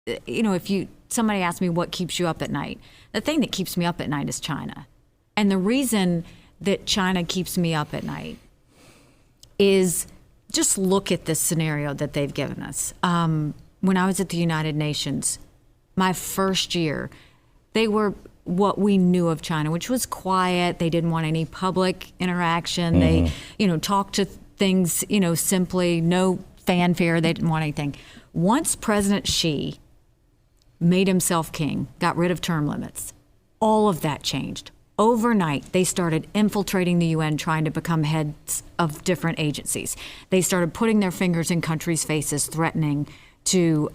if somebody asks me what keeps you up at night, the thing that keeps me up at night is China. And the reason that China keeps me up at night is just look at this scenario that they've given us. When I was at the United Nations, my first year, they were what we knew of China, which was quiet. They didn't want any public interaction. They, talked to things, simply, no fanfare. They didn't want anything. Once President Xi made himself king, got rid of term limits, all of that changed. Overnight, they started infiltrating the UN, trying to become heads of different agencies. They started putting their fingers in countries' faces, threatening to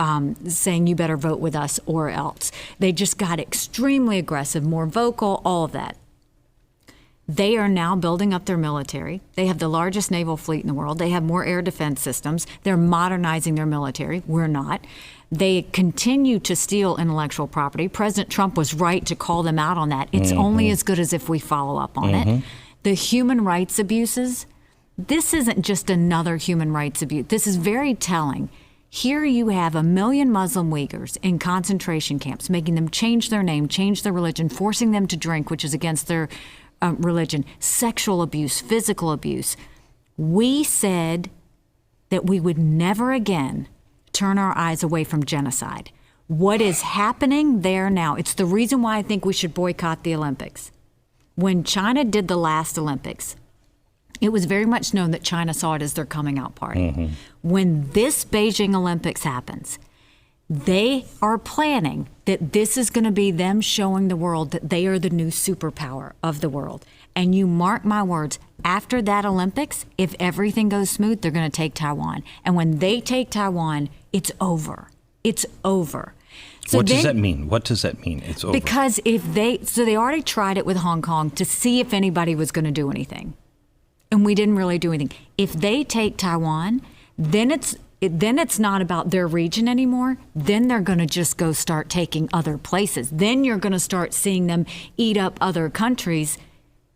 saying, you better vote with us or else. They just got extremely aggressive, more vocal, all of that. They are now building up their military. They have the largest naval fleet in the world. They have more air defense systems. They're modernizing their military. We're not. They continue to steal intellectual property. President Trump was right to call them out on that. It's only as good as if we follow up on it. The human rights abuses, this isn't just another human rights abuse. This is very telling. Here you have 1 million Muslim Uyghurs in concentration camps, making them change their name, change their religion, forcing them to drink, which is against their religion, sexual abuse, physical abuse. We said that we would never again turn our eyes away from genocide. What is happening there now, it's the reason why I think we should boycott the Olympics. When China did the last Olympics, it was very much known that China saw it as their coming out party. When this Beijing Olympics happens, they are planning that this is going to be them showing the world that they are the new superpower of the world. And you mark my words, after that Olympics, if everything goes smooth, they're going to take Taiwan. And when they take Taiwan, it's over. It's over. So what does that mean? What does that mean? It's over. Because they already tried it with Hong Kong to see if anybody was going to do anything. And we didn't really do anything. If they take Taiwan, then it's not about their region anymore. Then they're going to just go start taking other places. Then you're going to start seeing them eat up other countries.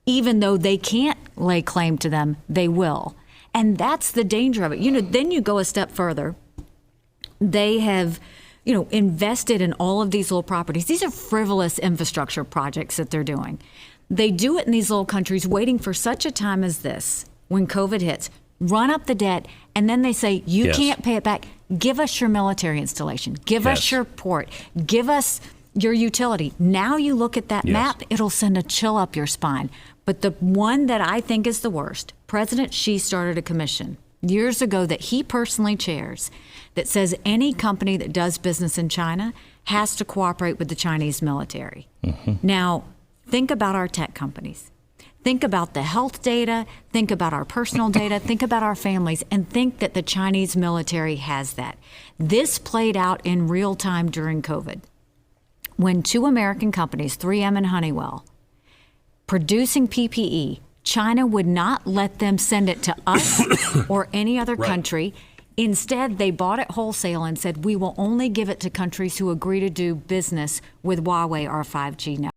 Even though they can't lay claim to them, they will. And that's the danger of it. Then you go a step further. They have, invested in all of these little properties. These are frivolous infrastructure projects that they're doing. They do it in these little countries waiting for such a time as this, when COVID hits, run up the debt, and then they say, you can't pay it back. Give us your military installation. Give us your port. Give us your utility. Now you look at that map, it'll send a chill up your spine. But the one that I think is the worst, President Xi started a commission years ago that he personally chairs that says any company that does business in China has to cooperate with the Chinese military. Now, think about our tech companies. Think about the health data, think about our personal data, think about our families, and think that the Chinese military has that. This played out in real time during COVID. When 2 American companies, 3M and Honeywell, producing PPE, China would not let them send it to us or any other country. Instead, they bought it wholesale and said, we will only give it to countries who agree to do business with Huawei, our 5G network.